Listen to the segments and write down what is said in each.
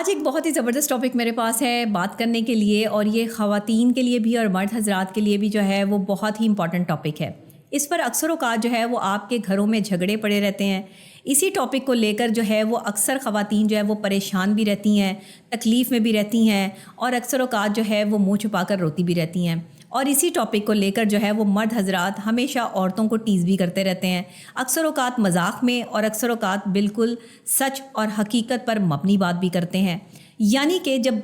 آج ایک بہت ہی زبردست ٹاپک میرے پاس ہے بات کرنے کے لیے، اور یہ خواتین کے لیے بھی اور مرد حضرات کے لیے بھی جو ہے وہ بہت ہی امپورٹنٹ ٹاپک ہے۔ اس پر اکثر اوقات جو ہے وہ آپ کے گھروں میں جھگڑے پڑے رہتے ہیں۔ اسی ٹاپک کو لے کر جو ہے وہ اکثر خواتین جو ہے وہ پریشان بھی رہتی ہیں، تکلیف میں بھی رہتی ہیں، اور اکثر اوقات جو ہے وہ منہ چھپا کر روتی بھی رہتی ہیں۔ اور اسی ٹاپک کو لے کر جو ہے وہ مرد حضرات ہمیشہ عورتوں کو ٹیز بھی کرتے رہتے ہیں، اکثر اوقات مذاق میں اور اکثر اوقات بالکل سچ اور حقیقت پر مبنی بات بھی کرتے ہیں۔ یعنی کہ جب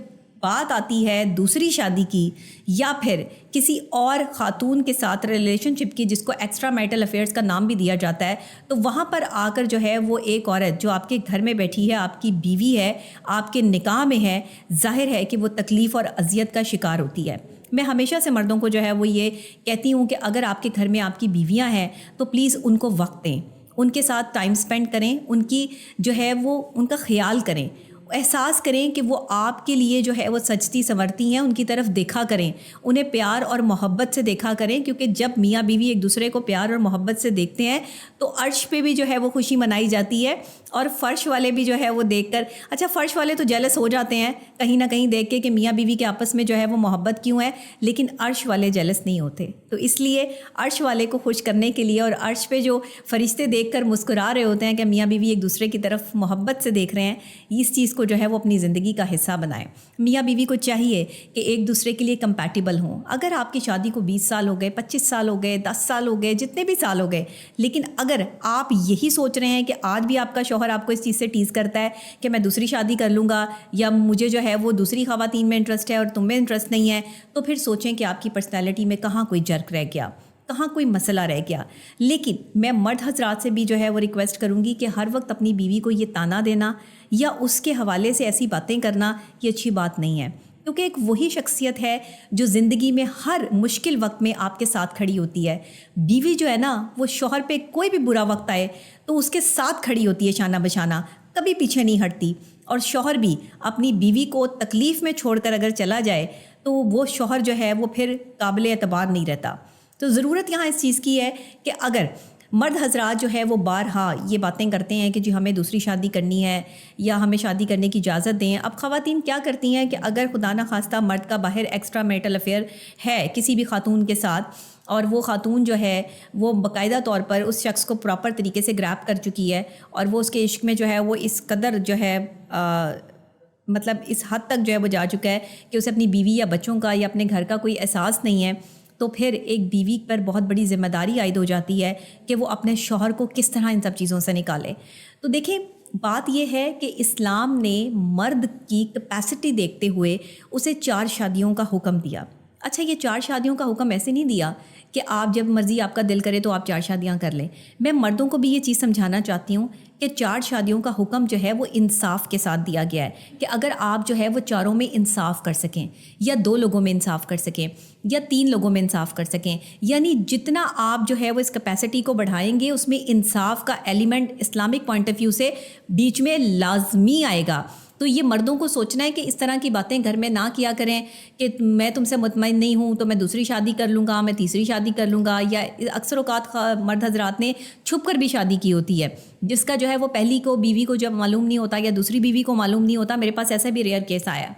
بات آتی ہے دوسری شادی کی یا پھر کسی اور خاتون کے ساتھ ریلیشن شپ کی، جس کو ایکسٹرا میرٹل افیئرس کا نام بھی دیا جاتا ہے، تو وہاں پر آ کر جو ہے وہ ایک عورت جو آپ کے گھر میں بیٹھی ہے، آپ کی بیوی ہے، آپ کے نکاح میں ہے، ظاہر ہے کہ وہ تکلیف اور اذیت کا شکار ہوتی ہے۔ میں ہمیشہ سے مردوں کو جو ہے وہ یہ کہتی ہوں کہ اگر آپ کے گھر میں آپ کی بیویاں ہیں تو پلیز ان کو وقت دیں، ان کے ساتھ ٹائم سپینڈ کریں، ان کی جو ہے وہ ان کا خیال کریں، احساس کریں کہ وہ آپ کے لیے جو ہے وہ سجتی سنورتی ہیں، ان کی طرف دیکھا کریں، انہیں پیار اور محبت سے دیکھا کریں، کیونکہ جب میاں بیوی ایک دوسرے کو پیار اور محبت سے دیکھتے ہیں تو عرش پہ بھی جو ہے وہ خوشی منائی جاتی ہے، اور فرش والے بھی جو ہے وہ دیکھ کر، اچھا فرش والے تو جیلس ہو جاتے ہیں کہیں نہ کہیں دیکھ کے کہ میاں بیوی کے آپس میں جو ہے وہ محبت کیوں ہے، لیکن عرش والے جیلس نہیں ہوتے۔ تو اس لیے عرش والے کو خوش کرنے کے لیے، اور عرش پہ جو فرشتے دیکھ کر مسکرا رہے ہوتے ہیں کہ میاں بیوی ایک دوسرے کی طرف محبت سے دیکھ رہے ہیں، اس چیز کو جو ہے وہ اپنی زندگی کا حصہ بنائیں۔ میاں بیوی کو چاہیے کہ ایک دوسرے کے لیے کمپیٹیبل ہوں۔ اگر آپ کی شادی کو 20 سال ہو گئے، 25 سال ہو گئے، 10 سال ہو گئے، جتنے بھی سال ہو گئے، لیکن اگر آپ یہی سوچ رہے ہیں کہ آج بھی آپ کا شوہر آپ کو اس چیز سے ٹیز کرتا ہے کہ میں دوسری شادی کر لوں گا، یا مجھے جو ہے وہ دوسری خواتین میں انٹرسٹ ہے اور تم میں انٹرسٹ نہیں ہے، تو پھر سوچیں کہ آپ کی پرسنالٹی میں کہاں کوئی جرک رہ گیا، کہاں کوئی مسئلہ رہ گیا۔ لیکن میں مرد حضرات سے بھی جو ہے وہ ریکویسٹ کروں گی کہ ہر وقت اپنی بیوی کو یہ تانا دینا یا اس کے حوالے سے ایسی باتیں کرنا یہ اچھی بات نہیں ہے، کیونکہ ایک وہی شخصیت ہے جو زندگی میں ہر مشکل وقت میں آپ کے ساتھ کھڑی ہوتی ہے۔ بیوی جو ہے نا، وہ شوہر پہ کوئی بھی برا وقت آئے تو اس کے ساتھ کھڑی ہوتی ہے شانہ بشانہ، کبھی پیچھے نہیں ہٹتی، اور شوہر بھی اپنی بیوی کو تکلیف میں چھوڑ کر اگر چلا جائے تو وہ شوہر جو ہے وہ پھر قابل اعتبار نہیں رہتا۔ تو ضرورت یہاں اس چیز کی ہے کہ اگر مرد حضرات جو ہے وہ بارہا یہ باتیں کرتے ہیں کہ جی ہمیں دوسری شادی کرنی ہے یا ہمیں شادی کرنے کی اجازت دیں، اب خواتین کیا کرتی ہیں کہ اگر خدا نہ خواستہ مرد کا باہر ایکسٹرا میرٹل افیئر ہے کسی بھی خاتون کے ساتھ، اور وہ خاتون جو ہے وہ باقاعدہ طور پر اس شخص کو پراپر طریقے سے گریپ کر چکی ہے، اور وہ اس کے عشق میں جو ہے وہ اس قدر جو ہے مطلب اس حد تک جو ہے وہ جا چکا ہے کہ اسے اپنی بیوی یا بچوں کا یا اپنے گھر کا کوئی احساس نہیں ہے، تو پھر ایک بیوی پر بہت بڑی ذمہ داری عائد ہو جاتی ہے کہ وہ اپنے شوہر کو کس طرح ان سب چیزوں سے نکالے۔ تو دیکھیں بات یہ ہے کہ اسلام نے مرد کی کیپیسٹی دیکھتے ہوئے اسے 4 شادیوں کا حکم دیا۔ اچھا، یہ 4 شادیوں کا حکم ایسے نہیں دیا کہ آپ جب مرضی آپ کا دل کرے تو آپ 4 شادیاں کر لیں۔ میں مردوں کو بھی یہ چیز سمجھانا چاہتی ہوں کہ 4 شادیوں کا حکم جو ہے وہ انصاف کے ساتھ دیا گیا ہے، کہ اگر آپ جو ہے وہ چاروں میں انصاف کر سکیں، یا 2 لوگوں میں انصاف کر سکیں، یا 3 لوگوں میں انصاف کر سکیں، یعنی جتنا آپ جو ہے وہ اس کیپیسٹی کو بڑھائیں گے اس میں انصاف کا element Islamic point of view سے بیچ میں لازمی آئے گا۔ تو یہ مردوں کو سوچنا ہے کہ اس طرح کی باتیں گھر میں نہ کیا کریں کہ میں تم سے مطمئن نہیں ہوں تو میں دوسری شادی کر لوں گا، میں تیسری شادی کر لوں گا، یا اکثر اوقات مرد حضرات نے چھپ کر بھی شادی کی ہوتی ہے، جس کا جو ہے وہ پہلی کو بیوی کو جب معلوم نہیں ہوتا یا دوسری بیوی کو معلوم نہیں ہوتا۔ میرے پاس ایسا بھی ریئر کیس آیا۔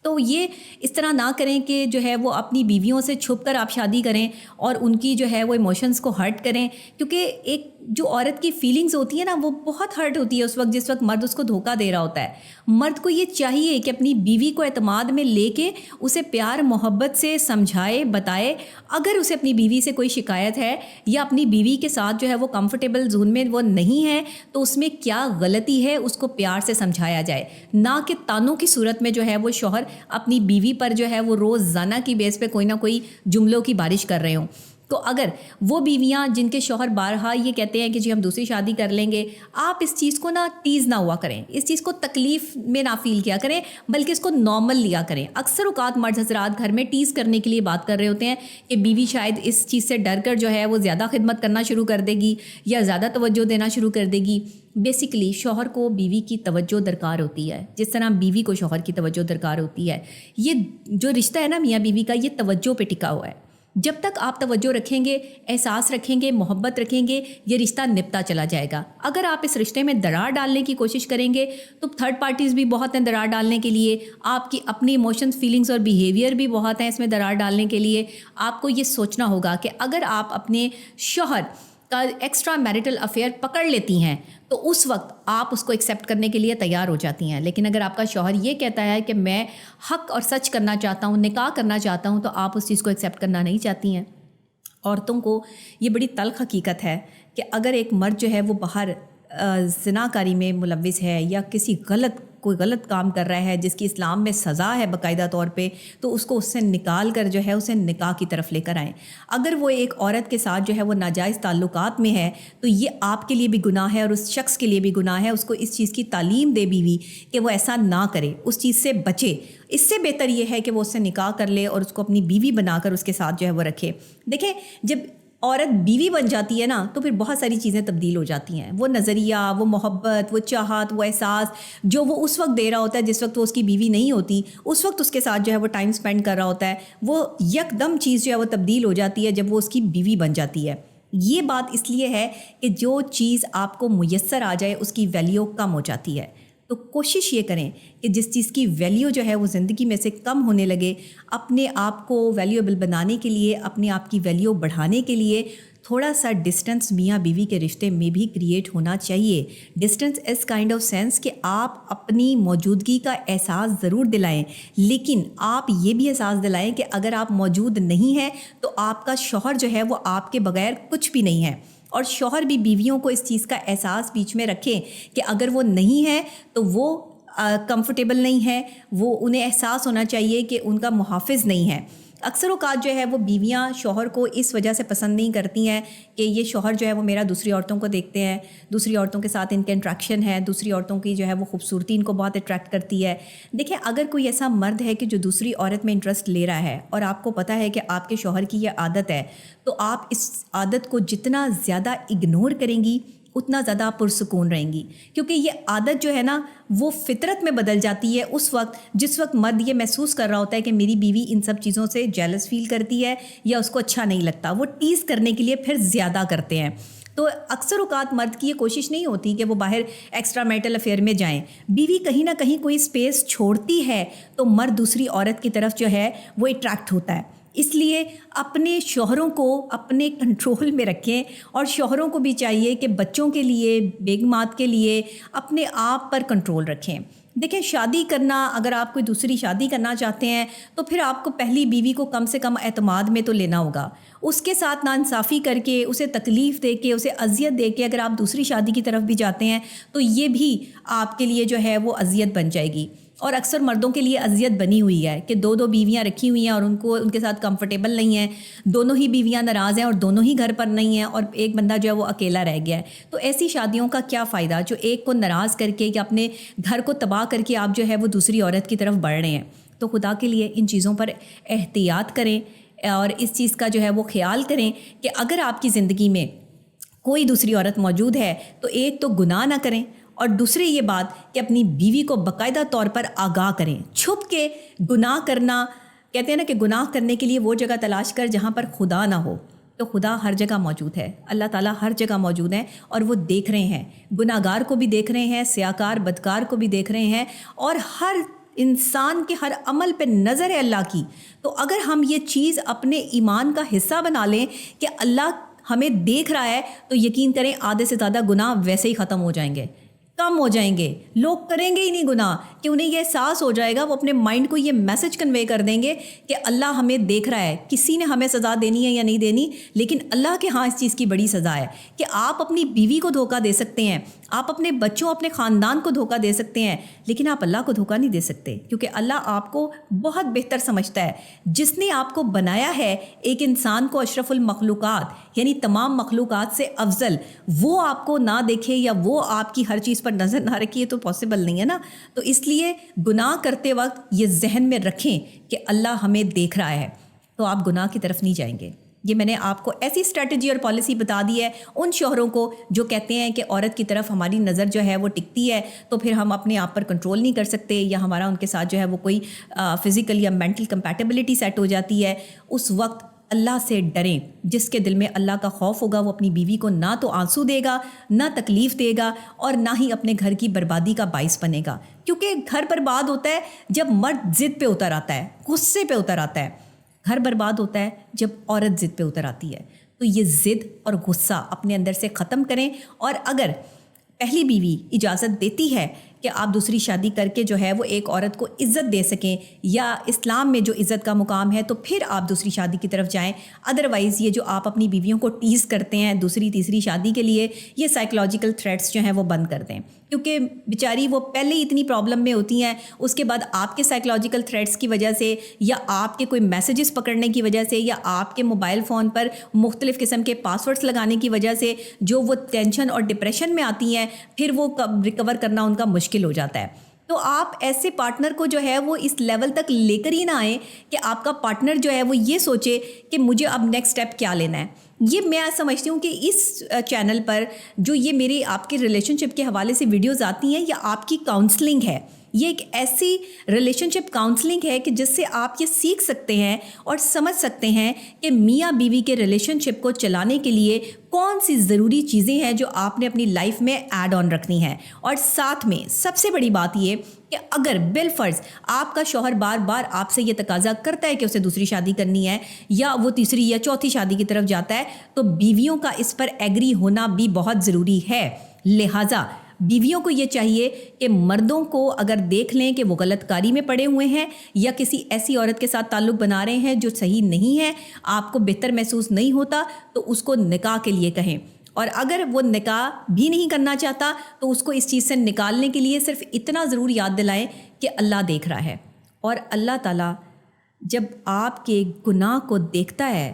تو یہ اس طرح نہ کریں کہ جو ہے وہ اپنی بیویوں سے چھپ کر آپ شادی کریں اور ان کی جو ہے وہ ایموشنز کو ہرٹ کریں، کیونکہ ایک جو عورت کی فیلنگز ہوتی ہے نا وہ بہت ہرٹ ہوتی ہے اس وقت جس وقت مرد اس کو دھوکہ دے رہا ہوتا ہے۔ مرد کو یہ چاہیے کہ اپنی بیوی کو اعتماد میں لے کے اسے پیار محبت سے سمجھائے بتائے، اگر اسے اپنی بیوی سے کوئی شکایت ہے یا اپنی بیوی کے ساتھ جو ہے وہ کمفرٹیبل زون میں وہ نہیں ہے تو اس میں کیا غلطی ہے اس کو پیار سے سمجھایا جائے، نہ کہ تانوں کی صورت میں جو ہے وہ شوہر اپنی بیوی پر جو ہے وہ روزانہ کی بیس پہ کوئی نہ کوئی جملوں کی بارش کر رہے ہوں۔ تو اگر وہ بیویاں جن کے شوہر بارہا یہ کہتے ہیں کہ جی ہم دوسری شادی کر لیں گے، آپ اس چیز کو نہ ٹیز نہ ہوا کریں، اس چیز کو تکلیف میں نہ فیل کیا کریں، بلکہ اس کو نارمل لیا کریں۔ اکثر اوقات مرد حضرات گھر میں ٹیز کرنے کے لیے بات کر رہے ہوتے ہیں کہ بیوی شاید اس چیز سے ڈر کر جو ہے وہ زیادہ خدمت کرنا شروع کر دے گی یا زیادہ توجہ دینا شروع کر دے گی۔ بیسیکلی شوہر کو بیوی کی توجہ درکار ہوتی ہے، جس طرح بیوی کو شوہر کی توجہ درکار ہوتی ہے۔ یہ جو رشتہ ہے نا میاں بیوی کا، یہ توجہ پہ ٹکا ہوا ہے۔ جب تک آپ توجہ رکھیں گے، احساس رکھیں گے، محبت رکھیں گے، یہ رشتہ نپتا چلا جائے گا۔ اگر آپ اس رشتے میں درار ڈالنے کی کوشش کریں گے تو تھرڈ پارٹیز بھی بہت ہیں درار ڈالنے کے لیے، آپ کی اپنی ایموشنز، فیلنگز اور بیہیویئر بھی بہت ہیں اس میں درار ڈالنے کے لیے۔ آپ کو یہ سوچنا ہوگا کہ اگر آپ اپنے شوہر کا ایکسٹرا میریٹل افیئر پکڑ لیتی ہیں تو اس وقت آپ اس کو ایکسیپٹ کرنے کے لیے تیار ہو جاتی ہیں، لیکن اگر آپ کا شوہر یہ کہتا ہے کہ میں حق اور سچ کرنا چاہتا ہوں، نکاح کرنا چاہتا ہوں، تو آپ اس چیز کو ایکسیپٹ کرنا نہیں چاہتی ہیں۔ عورتوں کو یہ بڑی تلخ حقیقت ہے کہ اگر ایک مرد جو ہے وہ باہر زنا کاری میں ملوث ہے یا کسی کوئی غلط کام کر رہا ہے جس کی اسلام میں سزا ہے باقاعدہ طور پہ، تو اس کو اس سے نکال کر جو ہے اسے نکاح کی طرف لے کر آئیں۔ اگر وہ ایک عورت کے ساتھ جو ہے وہ ناجائز تعلقات میں ہے تو یہ آپ کے لیے بھی گناہ ہے اور اس شخص کے لیے بھی گناہ ہے۔ اس کو اس چیز کی تعلیم دے بیوی کہ وہ ایسا نہ کرے، اس چیز سے بچے۔ اس سے بہتر یہ ہے کہ وہ اس سے نکاح کر لے اور اس کو اپنی بیوی بنا کر اس کے ساتھ جو ہے وہ رکھے۔ دیکھیں، جب عورت بیوی بن جاتی ہے نا تو پھر بہت ساری چیزیں تبدیل ہو جاتی ہیں۔ وہ نظریہ، وہ محبت، وہ چاہت، وہ احساس جو وہ اس وقت دے رہا ہوتا ہے جس وقت وہ اس کی بیوی نہیں ہوتی، اس وقت اس کے ساتھ جو ہے وہ ٹائم سپینڈ کر رہا ہوتا ہے، وہ یک دم چیز جو ہے وہ تبدیل ہو جاتی ہے جب وہ اس کی بیوی بن جاتی ہے۔ یہ بات اس لیے ہے کہ جو چیز آپ کو میسر آ جائے اس کی ویلیو کم ہو جاتی ہے۔ تو کوشش یہ کریں کہ جس چیز کی ویلیو جو ہے وہ زندگی میں سے کم ہونے لگے، اپنے آپ کو ویلیوبل بنانے کے لیے، اپنے آپ کی ویلیو بڑھانے کے لیے تھوڑا سا ڈسٹنس میاں بیوی کے رشتے میں بھی کریٹ ہونا چاہیے۔ ڈسٹنس اس کائنڈ آف سینس کہ آپ اپنی موجودگی کا احساس ضرور دلائیں، لیکن آپ یہ بھی احساس دلائیں کہ اگر آپ موجود نہیں ہیں تو آپ کا شوہر جو ہے وہ آپ کے بغیر کچھ بھی نہیں ہے، اور شوہر بھی بیویوں کو اس چیز کا احساس بیچ میں رکھیں کہ اگر وہ نہیں ہے تو وہ کمفرٹیبل نہیں ہے، وہ انہیں احساس ہونا چاہیے کہ ان کا محافظ نہیں ہے۔ اکثر اوقات جو ہے وہ بیویاں شوہر کو اس وجہ سے پسند نہیں کرتی ہیں کہ یہ شوہر جو ہے وہ میرا دوسری عورتوں کو دیکھتے ہیں، دوسری عورتوں کے ساتھ ان کے انٹریکشن ہے، دوسری عورتوں کی جو ہے وہ خوبصورتی ان کو بہت اٹریکٹ کرتی ہے۔ دیکھیں، اگر کوئی ایسا مرد ہے کہ جو دوسری عورت میں انٹرسٹ لے رہا ہے اور آپ کو پتہ ہے کہ آپ کے شوہر کی یہ عادت ہے، تو آپ اس عادت کو جتنا زیادہ اگنور کریں گی اتنا زیادہ پرسکون رہیں گی، کیونکہ یہ عادت جو ہے نا وہ فطرت میں بدل جاتی ہے اس وقت جس وقت مرد یہ محسوس کر رہا ہوتا ہے کہ میری بیوی ان سب چیزوں سے جیلس فیل کرتی ہے یا اس کو اچھا نہیں لگتا۔ وہ ٹیز کرنے کے لیے پھر زیادہ کرتے ہیں۔ تو اکثر اوقات مرد کی یہ کوشش نہیں ہوتی کہ وہ باہر ایکسٹرا میریٹل افیئر میں جائیں، بیوی کہیں نہ کہیں کوئی اسپیس چھوڑتی ہے تو مرد دوسری عورت کی طرف جو ہے وہ اٹریکٹ ہوتا ہے۔ اس لیے اپنے شوہروں کو اپنے کنٹرول میں رکھیں، اور شوہروں کو بھی چاہیے کہ بچوں کے لیے، بیگمات کے لیے اپنے آپ پر کنٹرول رکھیں۔ دیکھیں، شادی کرنا، اگر آپ کوئی دوسری شادی کرنا چاہتے ہیں تو پھر آپ کو پہلی بیوی کو کم سے کم اعتماد میں تو لینا ہوگا۔ اس کے ساتھ ناانصافی کر کے، اسے تکلیف دے کے، اسے اذیت دے کے اگر آپ دوسری شادی کی طرف بھی جاتے ہیں تو یہ بھی آپ کے لیے جو ہے وہ اذیت بن جائے گی، اور اکثر مردوں کے لیے اذیت بنی ہوئی ہے کہ دو بیویاں رکھی ہوئی ہیں اور ان کے ساتھ کمفرٹیبل نہیں ہیں، دونوں ہی بیویاں ناراض ہیں اور دونوں ہی گھر پر نہیں ہیں، اور ایک بندہ جو ہے وہ اکیلا رہ گیا ہے۔ تو ایسی شادیوں کا کیا فائدہ جو ایک کو ناراض کر کے یا اپنے گھر کو تباہ کر کے آپ جو ہے وہ دوسری عورت کی طرف بڑھ رہے ہیں۔ تو خدا کے لیے ان چیزوں پر احتیاط کریں اور اس چیز کا جو ہے وہ خیال کریں کہ اگر آپ کی زندگی میں کوئی دوسری عورت موجود ہے تو ایک تو گناہ نہ کریں، اور دوسری یہ بات کہ اپنی بیوی کو باقاعدہ طور پر آگاہ کریں۔ چھپ کے گناہ کرنا، کہتے ہیں نا کہ گناہ کرنے کے لیے وہ جگہ تلاش کر جہاں پر خدا نہ ہو، تو خدا ہر جگہ موجود ہے، اللہ تعالیٰ ہر جگہ موجود ہے اور وہ دیکھ رہے ہیں، گناہ گار کو بھی دیکھ رہے ہیں، سیاکار بدکار کو بھی دیکھ رہے ہیں، اور ہر انسان کے ہر عمل پہ نظر ہے اللہ کی۔ تو اگر ہم یہ چیز اپنے ایمان کا حصہ بنا لیں کہ اللہ ہمیں دیکھ رہا ہے، تو یقین کریں آدھے سے زیادہ گناہ ویسے ہی ختم ہو جائیں گے، کم ہو جائیں گے، لوگ کریں گے ہی نہیں گناہ، کہ انہیں یہ احساس ہو جائے گا، وہ اپنے مائنڈ کو یہ میسج کنوے کر دیں گے کہ اللہ ہمیں دیکھ رہا ہے، کسی نے ہمیں سزا دینی ہے یا نہیں دینی، لیکن اللہ کے ہاں اس چیز کی بڑی سزا ہے کہ آپ اپنی بیوی کو دھوکہ دے سکتے ہیں، آپ اپنے بچوں، اپنے خاندان کو دھوکہ دے سکتے ہیں، لیکن آپ اللہ کو دھوکہ نہیں دے سکتے، کیونکہ اللہ آپ کو بہت بہتر سمجھتا ہے۔ جس نے آپ کو بنایا ہے، ایک انسان کو اشرف المخلوقات یعنی تمام مخلوقات سے افضل، وہ آپ کو نہ دیکھے یا وہ آپ کی ہر چیز پر نظر نہ رکھے تو پاسبل نہیں ہے نا۔ تو اس لیے گناہ کرتے وقت یہ ذہن میں رکھیں کہ اللہ ہمیں دیکھ رہا ہے، تو آپ گناہ کی طرف نہیں جائیں گے۔ یہ میں نے آپ کو ایسی اسٹریٹجی اور پالیسی بتا دی ہے ان شوہروں کو جو کہتے ہیں کہ عورت کی طرف ہماری نظر جو ہے وہ ٹکتی ہے تو پھر ہم اپنے آپ پر کنٹرول نہیں کر سکتے، یا ہمارا ان کے ساتھ جو ہے وہ کوئی فزیکل یا مینٹل کمپیٹیبلٹی سیٹ ہو جاتی ہے۔ اس وقت اللہ سے ڈریں. جس کے دل میں اللہ کا خوف ہوگا وہ اپنی بیوی کو نہ تو آنسو دے گا، نہ تکلیف دے گا، اور نہ ہی اپنے گھر کی بربادی کا باعث بنے گا. کیونکہ گھر برباد ہوتا ہے جب مرد ضد پہ اتر آتا ہے، غصے پہ اتر آتا ہے. گھر برباد ہوتا ہے جب عورت ضد پہ اتر آتی ہے. تو یہ ضد اور غصہ اپنے اندر سے ختم کریں. اور اگر پہلی بیوی اجازت دیتی ہے کہ آپ دوسری شادی کر کے جو ہے وہ ایک عورت کو عزت دے سکیں، یا اسلام میں جو عزت کا مقام ہے، تو پھر آپ دوسری شادی کی طرف جائیں. ادروائز یہ جو آپ اپنی بیویوں کو ٹیز کرتے ہیں دوسری تیسری شادی کے لیے، یہ سائیکلوجیکل تھریٹس جو ہیں وہ بند کر دیں. کیونکہ بیچاری وہ پہلے ہی اتنی پرابلم میں ہوتی ہیں، اس کے بعد آپ کے سائیکلوجیکل تھریٹس کی وجہ سے، یا آپ کے کوئی میسیجز پکڑنے کی وجہ سے، یا آپ کے موبائل فون پر مختلف قسم کے پاسورڈز لگانے کی وجہ سے جو وہ ٹینشن اور ڈپریشن میں آتی ہیں، پھر وہ ریکور کرنا ان کا مشکل ہو جاتا ہے. تو آپ ایسے پارٹنر کو جو ہے وہ اس لیول تک لے کر ہی نہ آئیں کہ آپ کا پارٹنر جو ہے وہ یہ سوچے کہ مجھے اب نیکسٹ سٹیپ کیا لینا ہے. یہ میں سمجھتی ہوں کہ اس چینل پر جو یہ میری آپ کے ریلیشن شپ کے حوالے سے ویڈیوز آتی ہیں، یہ آپ کی کاؤنسلنگ ہے. یہ ایک ایسی ریلیشن شپ کاؤنسلنگ ہے کہ جس سے آپ یہ سیکھ سکتے ہیں اور سمجھ سکتے ہیں کہ میاں بیوی کے ریلیشن شپ کو چلانے کے لیے کون سی ضروری چیزیں ہیں جو آپ نے اپنی لائف میں ایڈ آن رکھنی ہیں. اور ساتھ میں سب سے بڑی بات یہ کہ اگر بالفرض آپ کا شوہر بار بار آپ سے یہ تقاضا کرتا ہے کہ اسے دوسری شادی کرنی ہے، یا وہ تیسری یا چوتھی شادی کی طرف جاتا ہے، تو بیویوں کا اس پر ایگری ہونا بھی بہت ضروری ہے. لہٰذا بیویوں کو یہ چاہیے کہ مردوں کو اگر دیکھ لیں کہ وہ غلط کاری میں پڑے ہوئے ہیں یا کسی ایسی عورت کے ساتھ تعلق بنا رہے ہیں جو صحیح نہیں ہے، آپ کو بہتر محسوس نہیں ہوتا، تو اس کو نکاح کے لیے کہیں. اور اگر وہ نکاح بھی نہیں کرنا چاہتا تو اس کو اس چیز سے نکالنے کے لیے صرف اتنا ضرور یاد دلائیں کہ اللہ دیکھ رہا ہے. اور اللہ تعالیٰ جب آپ کے گناہ کو دیکھتا ہے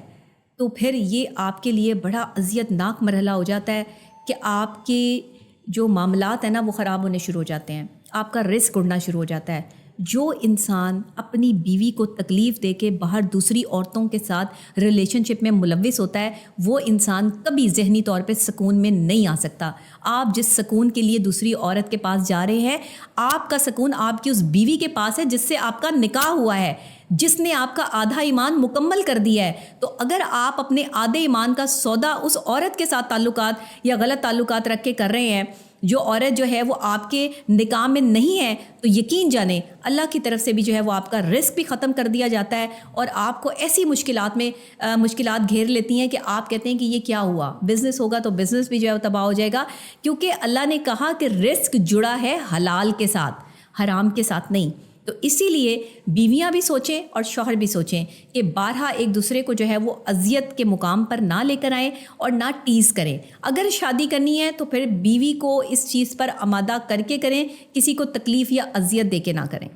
تو پھر یہ آپ کے لیے بڑا اذیت ناک مرحلہ ہو جاتا ہے کہ آپ کے جو معاملات ہیں نا وہ خراب ہونے شروع ہو جاتے ہیں، آپ کا رزق اڑنا شروع ہو جاتا ہے. جو انسان اپنی بیوی کو تکلیف دے کے باہر دوسری عورتوں کے ساتھ ریلیشن شپ میں ملوث ہوتا ہے، وہ انسان کبھی ذہنی طور پہ سکون میں نہیں آ سکتا. آپ جس سکون کے لیے دوسری عورت کے پاس جا رہے ہیں، آپ کا سکون آپ کی اس بیوی کے پاس ہے جس سے آپ کا نکاح ہوا ہے، جس نے آپ کا آدھا ایمان مکمل کر دیا ہے. تو اگر آپ اپنے آدھے ایمان کا سودا اس عورت کے ساتھ تعلقات یا غلط تعلقات رکھ کے کر رہے ہیں، جو عورت جو ہے وہ آپ کے نکاح میں نہیں ہے، تو یقین جانیں اللہ کی طرف سے بھی جو ہے وہ آپ کا رزق بھی ختم کر دیا جاتا ہے، اور آپ کو ایسی مشکلات گھیر لیتی ہیں کہ آپ کہتے ہیں کہ یہ کیا ہوا. بزنس ہوگا تو بزنس بھی جو ہے وہ تباہ ہو جائے گا، کیونکہ اللہ نے کہا کہ رزق جڑا ہے حلال کے ساتھ، حرام کے ساتھ نہیں. تو اسی لیے بیویاں بھی سوچیں اور شوہر بھی سوچیں کہ بارہا ایک دوسرے کو جو ہے وہ اذیت کے مقام پر نہ لے کر آئیں اور نہ ٹیز کریں. اگر شادی کرنی ہے تو پھر بیوی کو اس چیز پر آمادہ کر کے کریں، کسی کو تکلیف یا اذیت دے کے نہ کریں.